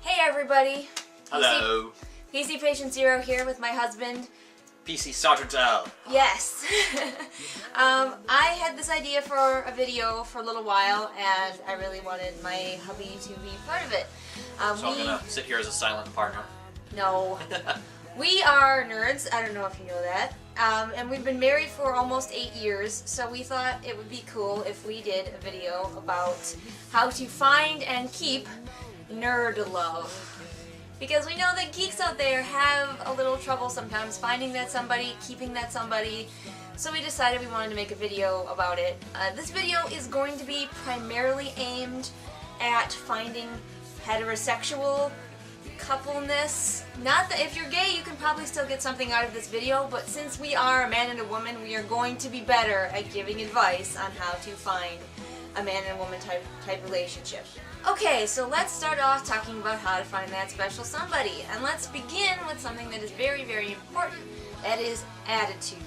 Hey everybody! Hello! PC Patient Zero here with my husband. PC Sergeant L. Yes! I had this idea for a video for a little while and I really wanted my hubby to be part of it. So I'm gonna sit here as a silent partner. No. We are nerds, I don't know if you know that. And we've been married for almost 8 years, so we thought it would be cool if we did a video about how to find and keep nerd love. Because we know that geeks out there have a little trouble sometimes finding that somebody, keeping that somebody, so we decided we wanted to make a video about it. This video is going to be primarily aimed at finding heterosexual coupleness. Not that if you're gay you can probably still get something out of this video, but since we are a man and a woman, we are going to be better at giving advice on how to find a man and woman type relationship. Okay, so let's start off talking about how to find that special somebody, and let's begin with something that is very, very important. That is attitude.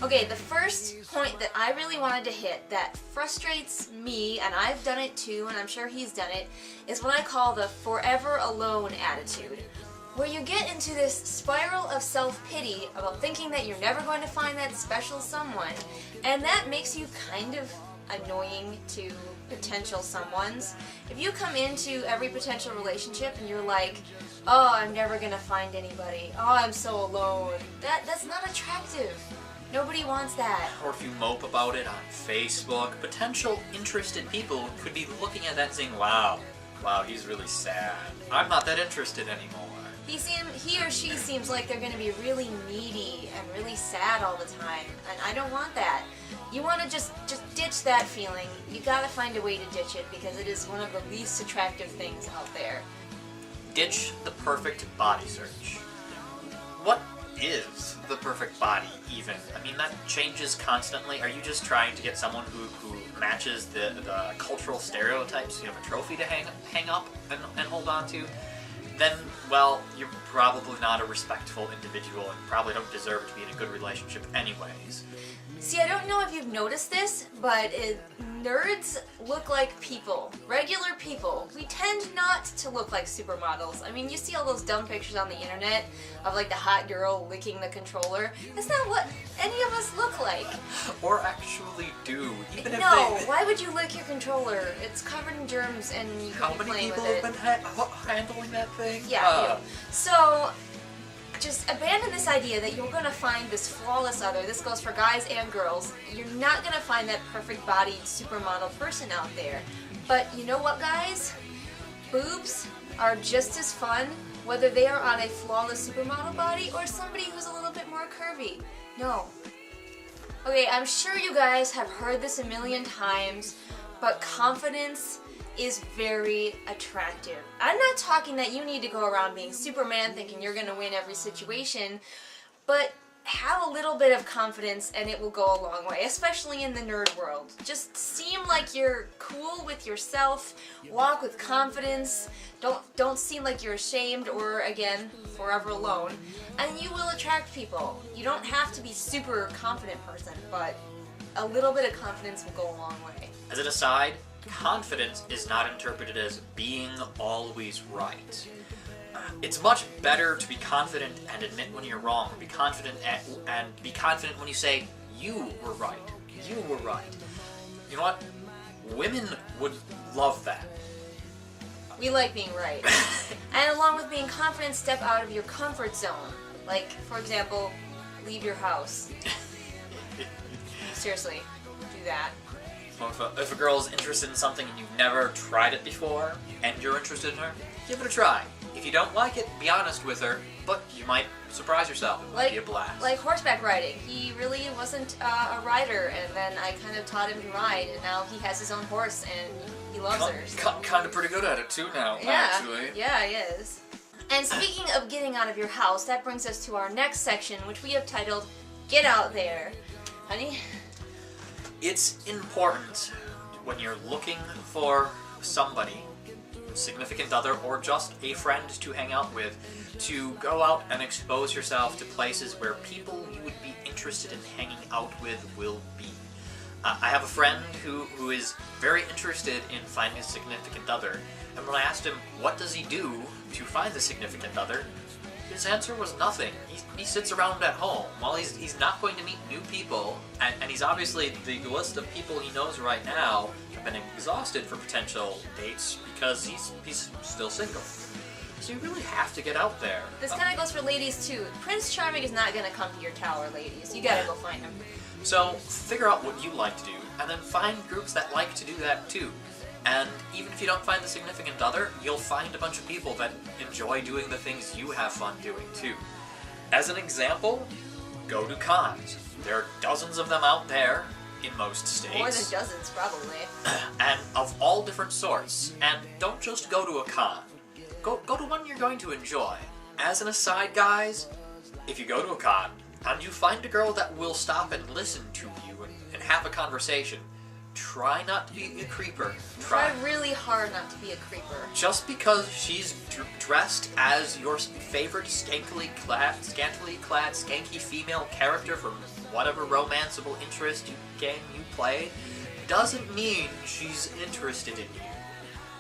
Okay, the first point that I really wanted to hit that frustrates me, and I've done it too, and I'm sure he's done it, is what I call the forever alone attitude. Where you get into this spiral of self-pity about thinking that you're never going to find that special someone, and that makes you kind of annoying to potential someones. If you come into every potential relationship and you're like, oh, I'm never gonna find anybody, oh, I'm so alone, that's not attractive. Nobody wants that. Or if you mope about it on Facebook, potential interested people could be looking at that and saying, wow, he's really sad. I'm not that interested anymore. He or she seems like they're going to be really needy and really sad all the time, and I don't want that. You want to just ditch that feeling. You gotta find a way to ditch it because it is one of the least attractive things out there. Ditch the perfect body search. What is the perfect body, even? I mean, that changes constantly. Are you just trying to get someone who matches the cultural stereotypes, you have a trophy to hang up and hold on to? Then, well, you're probably not a respectful individual and probably don't deserve to be in a good relationship anyways. See, I don't know if you've noticed this, but nerds look like people. Regular people. We tend not to look like supermodels. I mean, you see all those dumb pictures on the internet of like the hot girl licking the controller. That's not what any of us look like. Or actually do. Even if no, why would you lick your controller? It's covered in germs and you could be playing with it. How many people have been handling that thing? Yeah, So, just abandon this idea that you're going to find this flawless other. This goes for guys and girls. You're not going to find that perfect bodied supermodel person out there. But you know what, guys? Boobs are just as fun whether they are on a flawless supermodel body or somebody who's a little bit more curvy. No. Okay, I'm sure you guys have heard this a million times, but confidence is very attractive. I'm not talking that you need to go around being Superman thinking you're going to win every situation, but have a little bit of confidence and it will go a long way, especially in the nerd world. Just seem like you're cool with yourself, walk with confidence, don't seem like you're ashamed or, again, forever alone, and you will attract people. You don't have to be super confident person, but a little bit of confidence will go a long way. As an aside, confidence is not interpreted as being always right. It's much better to be confident and admit when you're wrong, or be confident and be confident when you say, you were right. You were right. You know what? Women would love that. We like being right. And along with being confident, step out of your comfort zone. Like, for example, leave your house. Seriously, do that. If a girl is interested in something and you've never tried it before, and you're interested in her, give it a try. If you don't like it, be honest with her, but you might surprise yourself. It might be a blast. Like horseback riding. He really wasn't a rider, and then I kind of taught him to ride, and now he has his own horse, and he loves her. So. Kind of pretty good at it too now, actually. Yeah, he is. And speaking of getting out of your house, that brings us to our next section, which we have titled, Get Out There. Honey? It's important when you're looking for somebody, significant other, or just a friend to hang out with, to go out and expose yourself to places where people you would be interested in hanging out with will be. I have a friend who is very interested in finding a significant other, and when I asked him what does he do to find the significant other, his answer was nothing. He sits around at home. Well, he's not going to meet new people, and he's obviously, the list of people he knows right now have been exhausted for potential dates because he's still single. So you really have to get out there. This kind of goes for ladies too. Prince Charming is not going to come to your tower, ladies. You gotta go find him. So figure out what you like to do, and then find groups that like to do that too. And even if you don't find the significant other, you'll find a bunch of people that enjoy doing the things you have fun doing too. As an example, go to cons. There are dozens of them out there in most states. More than dozens, probably. And of all different sorts. And don't just go to a con. Go to one you're going to enjoy. As an aside, guys, if you go to a con and you find a girl that will stop and listen to you and have a conversation, try not to be a creeper. Try really hard not to be a creeper. Just because she's dressed as your favorite scantily clad, skanky female character from whatever romanceable interest game you play, doesn't mean she's interested in you.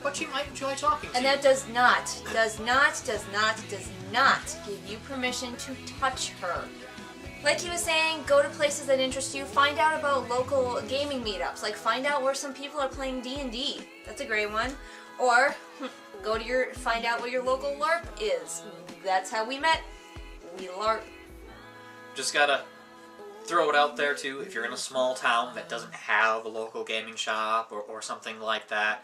But she might enjoy talking to you. And that does not give you permission to touch her. Like he was saying, go to places that interest you. Find out about local gaming meetups. Like, find out where some people are playing D&D. That's a great one. Or find out where your local LARP is. That's how we met. We LARP. Just gotta throw it out there too. If you're in a small town that doesn't have a local gaming shop or something like that,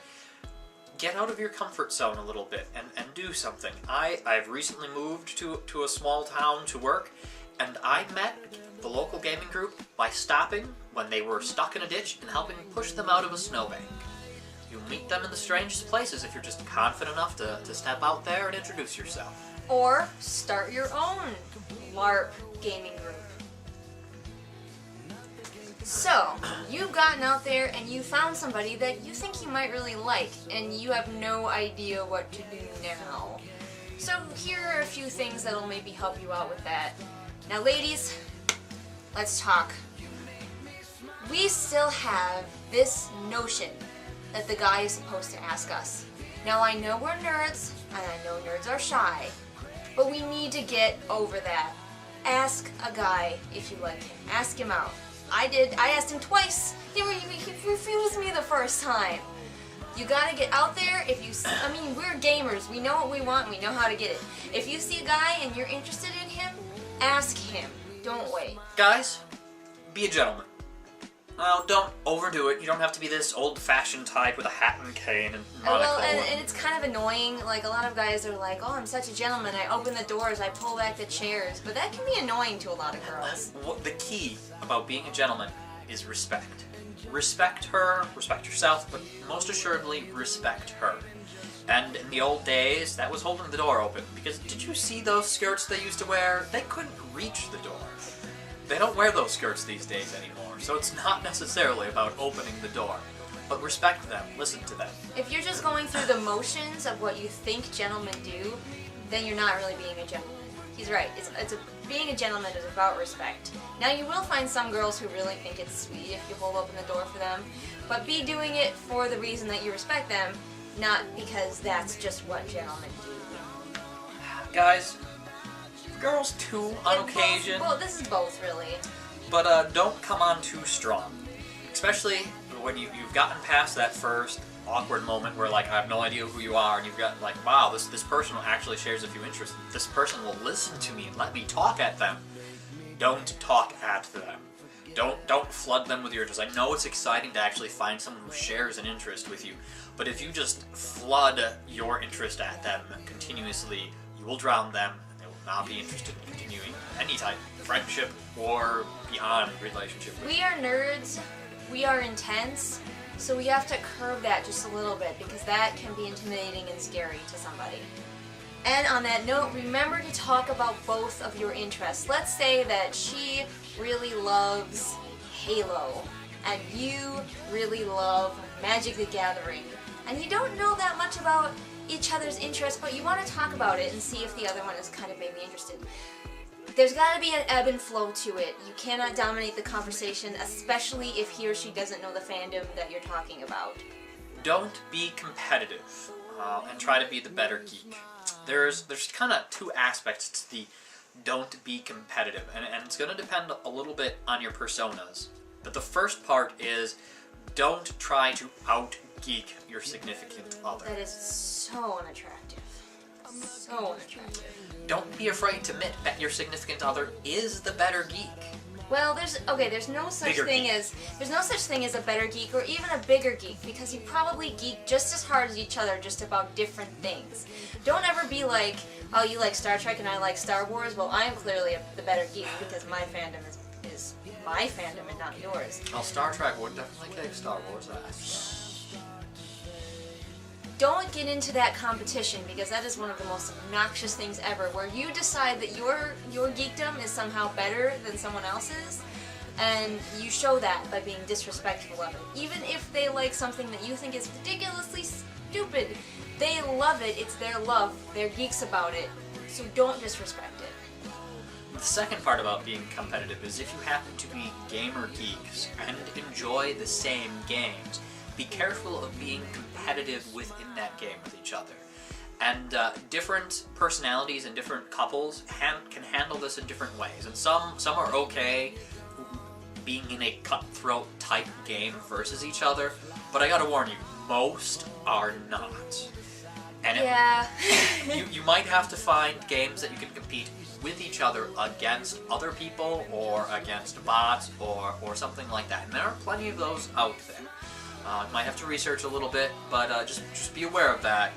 get out of your comfort zone a little bit and do something. I've recently moved to a small town to work, and I met the local gaming group by stopping when they were stuck in a ditch and helping push them out of a snowbank. You'll meet them in the strangest places if you're just confident enough to step out there and introduce yourself. Or start your own LARP gaming group. So, you've gotten out there and you found somebody that you think you might really like, and you have no idea what to do now. So here are a few things that'll maybe help you out with that. Now ladies, let's talk. We still have this notion that the guy is supposed to ask us. Now I know we're nerds, and I know nerds are shy, but we need to get over that. Ask a guy if you like him. Ask him out. I did. I asked him twice. He refused me the first time. You gotta get out there. I mean, we're gamers. We know what we want. We know how to get it. If you see a guy and you're interested in him, ask him. Don't wait. Guys, be a gentleman. Well, don't overdo it. You don't have to be this old-fashioned type with a hat and cane and monocle. Well, and it's kind of annoying. Like, a lot of guys are like, oh, I'm such a gentleman. I open the doors, I pull back the chairs. But that can be annoying to a lot of girls. The key about being a gentleman is respect. Respect her, respect yourself, but most assuredly, respect her. And in the old days, that was holding the door open. Because did you see those skirts they used to wear? They couldn't reach the door. They don't wear those skirts these days anymore, so it's not necessarily about opening the door. But respect them, listen to them. If you're just going through the motions of what you think gentlemen do, then you're not really being a gentleman. He's right. Being a gentleman is about respect. Now you will find some girls who really think it's sweet if you hold open the door for them, but be doing it for the reason that you respect them, not because that's just what gentlemen do. Guys, girls too, on occasion. Well, this is both, really. But don't come on too strong. Especially when you've gotten past that first awkward moment where, like, I have no idea who you are, and you've got, like, wow, this person actually shares a few interests. This person will listen to me and let me talk at them. Don't talk at them. Don't flood them with your interest. I know it's exciting to actually find someone who shares an interest with you, but if you just flood your interest at them continuously, you will drown them, and they will not be interested in continuing any type of friendship or beyond relationship with you. We are nerds. We are intense. So we have to curb that just a little bit, because that can be intimidating and scary to somebody. And on that note, remember to talk about both of your interests. Let's say that she really loves Halo, and you really love Magic the Gathering, and you don't know that much about each other's interests, but you want to talk about it and see if the other one is kind of maybe interested. there's got to be an ebb and flow to it. You cannot dominate the conversation, especially if he or she doesn't know the fandom that you're talking about. Don't be competitive and try to be the better geek. There's kind of two aspects to the don't be competitive, and it's going to depend a little bit on your personas. But the first part is don't try to out-geek your significant other. That is so unattractive. So unattractive. Don't be afraid to admit that your significant other is the better geek. Well, there's no such thing as a better geek or even a bigger geek, because you probably geek just as hard as each other, just about different things. Don't ever be like, oh, you like Star Trek and I like Star Wars. Well, I am clearly the better geek because my fandom is my fandom and not yours. Well, Star Trek would definitely kick Star Wars ass. Don't get into that competition, because that is one of the most obnoxious things ever, where you decide that your geekdom is somehow better than someone else's, and you show that by being disrespectful of it. Even if they like something that you think is ridiculously stupid, they love it, it's their love, they're geeks about it, so don't disrespect it. The second part about being competitive is if you happen to be gamer geeks and enjoy the same games, be careful of being competitive within that game with each other. And different personalities and different couples can handle this in different ways. And some are okay being in a cutthroat type game versus each other, but I gotta warn you, most are not. And yeah. you might have to find games that you can compete with each other against other people or against bots or something like that. And there are plenty of those out there. You might have to research a little bit, but just be aware of that.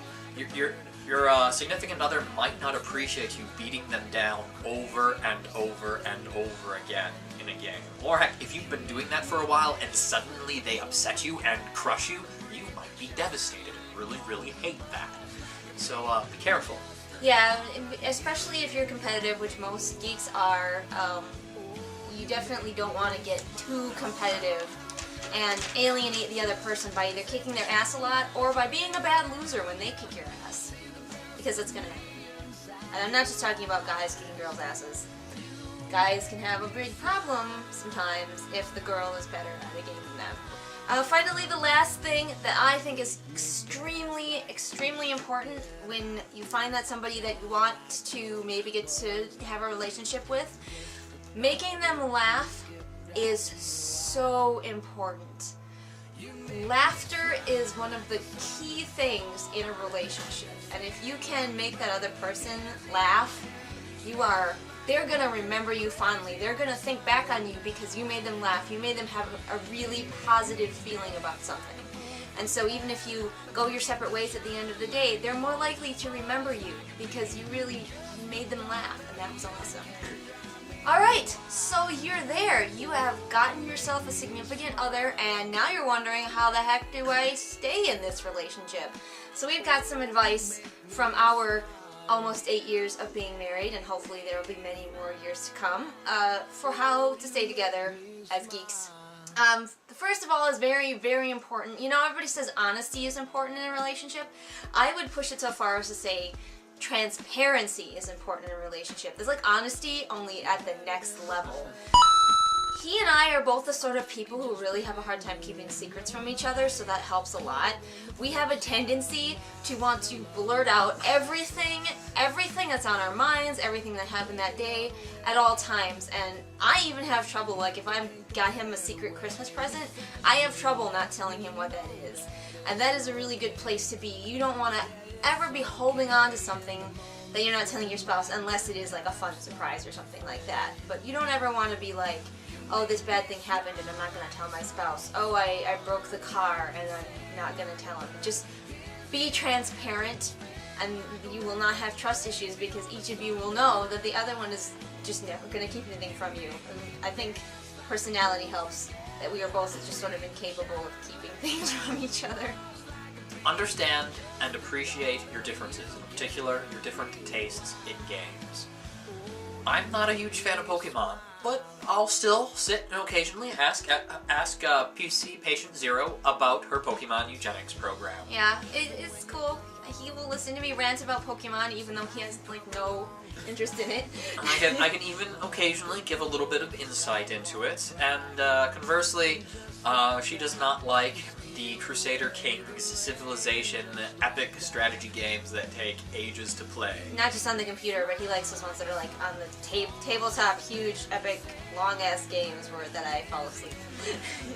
Your significant other might not appreciate you beating them down over and over and over again in a game. Or heck, if you've been doing that for a while and suddenly they upset you and crush you, you might be devastated and really, really hate that. So be careful. Yeah, especially if you're competitive, which most geeks are, you definitely don't want to get too competitive and alienate the other person by either kicking their ass a lot or by being a bad loser when they kick your ass. Because it's gonna happen. And I'm not just talking about guys kicking girls' asses. Guys can have a big problem sometimes if the girl is better at a game than them. Finally, the last thing that I think is extremely, extremely important when you find that somebody that you want to maybe get to have a relationship with, making them laugh is so important. Laughter is one of the key things in a relationship, and if you can make that other person laugh, they're gonna remember you fondly. They're gonna think back on you because you made them laugh. You made them have a really positive feeling about something. And so even if you go your separate ways at the end of the day, they're more likely to remember you because you really made them laugh, and that was awesome. Alright, so you're there. You have gotten yourself a significant other, and now you're wondering, how the heck do I stay in this relationship? So we've got some advice from our almost 8 years of being married, and hopefully there will be many more years to come, for how to stay together as geeks. The first of all is very, very important. You know, everybody says honesty is important in a relationship. I would push it so far as to say transparency is important in a relationship. There's like honesty, only at the next level. He and I are both the sort of people who really have a hard time keeping secrets from each other, so that helps a lot. We have a tendency to want to blurt out everything that's on our minds, everything that happened that day at all times. And I even have trouble, like if I got him a secret Christmas present, I have trouble not telling him what that is. And that is a really good place to be. You don't want to ever be holding on to something that you're not telling your spouse unless it is like a fun surprise or something like that. But you don't ever want to be like, oh, this bad thing happened and I'm not going to tell my spouse. Oh, I broke the car and I'm not going to tell him. Just be transparent, and you will not have trust issues because each of you will know that the other one is just never going to keep anything from you. And I think personality helps, that we are both just sort of incapable of keeping things from each other. Understand and appreciate your differences, in particular your different tastes in games. I'm not a huge fan of Pokemon, but I'll still sit and occasionally ask PC Patient Zero about her Pokemon eugenics program. Yeah, it's cool. he will listen to me rant about Pokemon even though he has like no interest in it. I can even occasionally give a little bit of insight into it, and conversely, she does not like the Crusader Kings Civilization epic strategy games that take ages to play. Not just on the computer, but he likes those ones that are like on the tabletop, huge, epic, long-ass games that I fall asleep.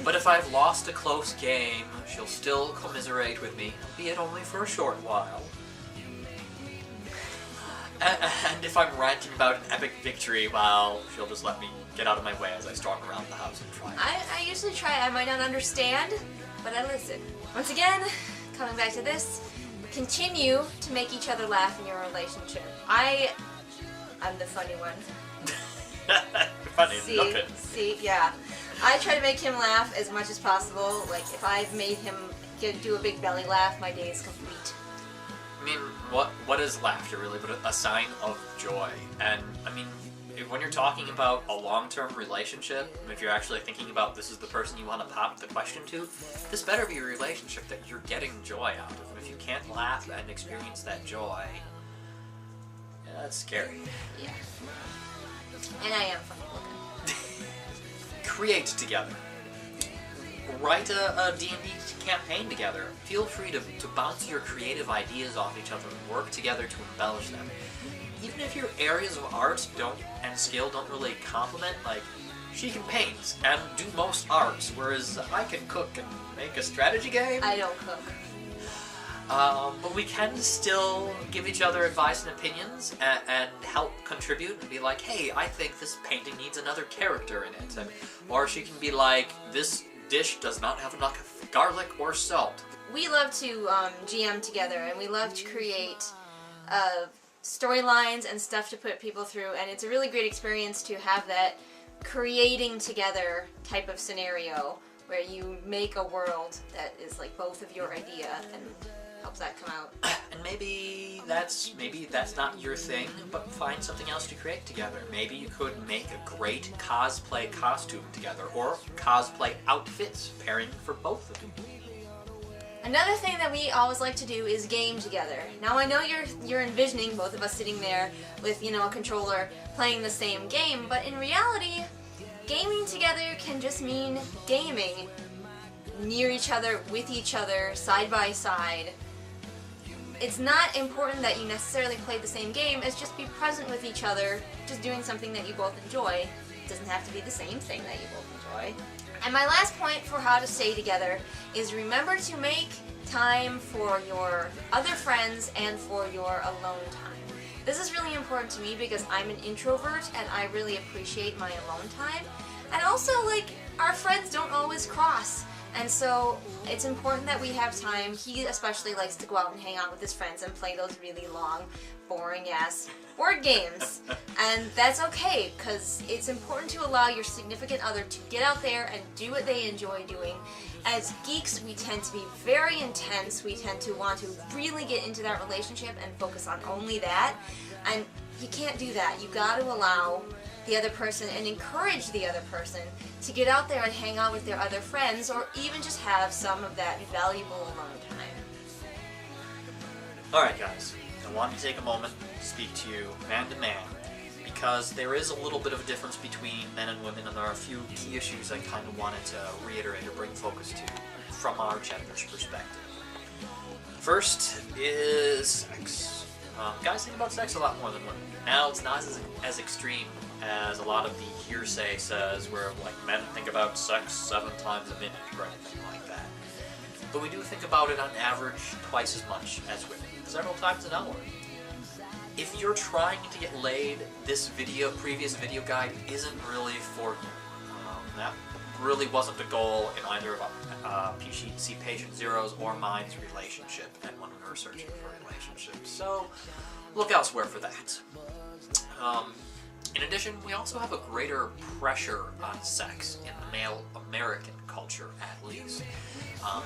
But if I've lost a close game, she'll still commiserate with me, be it only for a short while. And if I'm ranting about an epic victory, well, she'll just let me get out of my way as I storm around the house and try. I usually try. I might not understand, but I listen. Once again, coming back to this, continue to make each other laugh in your relationship. I'm the funny one. Funny, looking. See, yeah. I try to make him laugh as much as possible. Like, if I've made him do a big belly laugh, my day is complete. I mean, what is laughter really but a sign of joy? And, I mean, when you're talking about a long-term relationship, if you're actually thinking about this is the person you want to pop the question to, this better be a relationship that you're getting joy out of. And if you can't laugh and experience that joy, yeah, that's scary. Yeah. And I am funny looking. Create together. Write a D&D campaign together. Feel free to bounce your creative ideas off each other and work together to embellish them. Even if your areas of art and skill don't really complement, like, she can paint and do most arts, whereas I can cook and make a strategy game. I don't cook. But we can still give each other advice and opinions and help contribute and be like, hey, I think this painting needs another character in it. Or she can be like, this dish does not have enough garlic or salt. We love to GM together, and we love to create storylines and stuff to put people through, and it's a really great experience to have that creating together type of scenario where you make a world that is like both of your idea and helps that come out. And maybe that's not your thing, but find something else to create together. Maybe you could make a great cosplay costume together, or cosplay outfits pairing for both of you. Another thing that we always like to do is game together. Now I know you're envisioning both of us sitting there with, you know, a controller playing the same game, but in reality, gaming together can just mean gaming near each other, with each other, side by side. It's not important that you necessarily play the same game, it's just be present with each other, just doing something that you both enjoy. It doesn't have to be the same thing that you both enjoy. And my last point for how to stay together is remember to make time for your other friends and for your alone time. This is really important to me because I'm an introvert and I really appreciate my alone time. And also, like, our friends don't always cross. And so it's important that we have time. He especially likes to go out and hang out with his friends and play those really long, boring-ass board games. And that's okay, because it's important to allow your significant other to get out there and do what they enjoy doing. As geeks, we tend to be very intense. We tend to want to really get into that relationship and focus on only that. And you can't do that. You got to allow the other person and encourage the other person to get out there and hang out with their other friends, or even just have some of that valuable alone time. Alright guys, I want to take a moment to speak to you man to man, because there is a little bit of a difference between men and women, and there are a few key issues I kind of wanted to reiterate or bring focus to from our gender's perspective. First is sex. Guys think about sex a lot more than women. Now it's not as extreme as a lot of the hearsay says, where like men think about sex 7 times a minute or anything like that. But we do think about it on average twice as much as women, several times an hour. If you're trying to get laid, this previous video guide isn't really for you. That really wasn't the goal in either of PC Patient Zero's or mine's relationship, and when we were searching for relationships. So look elsewhere for that. In addition, we also have a greater pressure on sex in the male American culture, at least.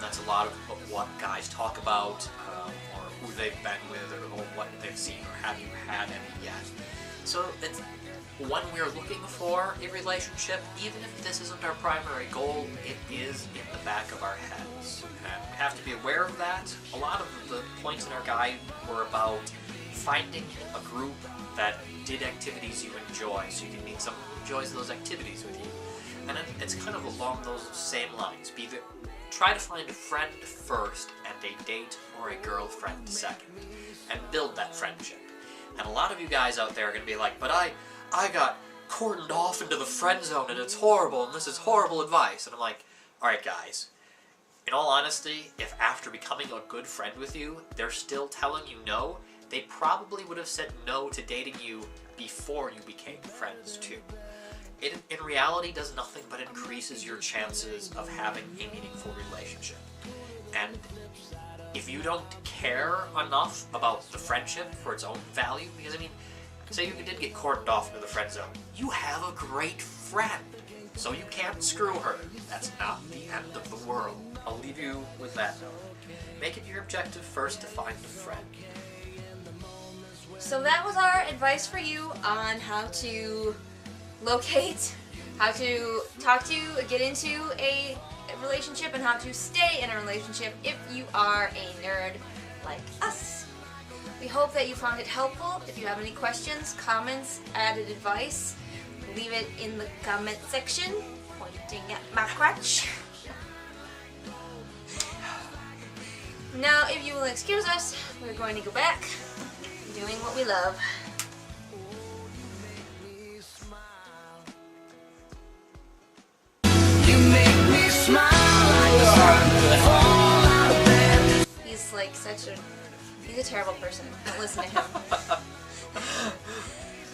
That's a lot of what guys talk about, or who they've been with, or what they've seen, or have you had any yet. So when we're looking for a relationship, even if this isn't our primary goal, it is in the back of our heads. And we have to be aware of that. A lot of the points in our guide were about finding a group that did activities you enjoy, so you can meet someone who enjoys those activities with you. And it's kind of along those same lines. Try to find a friend first and a date or a girlfriend second, and build that friendship. And a lot of you guys out there are going to be like, but I got cordoned off into the friend zone and it's horrible and this is horrible advice. And I'm like, alright guys, in all honesty, if after becoming a good friend with you, they're still telling you no, they probably would have said no to dating you before you became friends too. It, in reality, does nothing but increases your chances of having a meaningful relationship. And if you don't care enough about the friendship for its own value, because I mean, say you did get cordoned off into the friend zone, you have a great friend, so you can't screw her. That's not the end of the world. I'll leave you with that note. Make it your objective first to find a friend. So that was our advice for you on how to locate, how to talk to, get into a relationship, and how to stay in a relationship if you are a nerd like us. We hope that you found it helpful. If you have any questions, comments, added advice, leave it in the comment section, pointing at my crotch. Now, if you will excuse us, we're going to go back doing what we love. He's like he's a terrible person. Don't listen to him.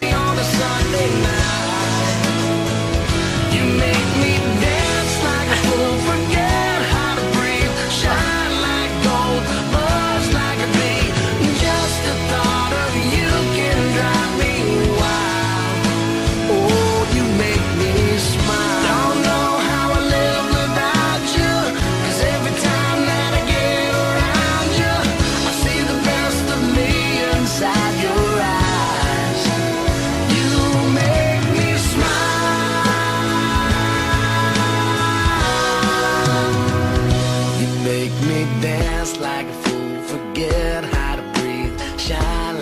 On a Sunday night, you make me dance like a fool, forget how to breathe, shine like gold, buzz like a bee. Just the thought of you can drive me wild. Oh, you make me smile. Don't know how I live without you, 'cause every time that I get around you, I see the best of me inside your eyes. You make me smile. You make me dance like a fool, forget how to breathe, shine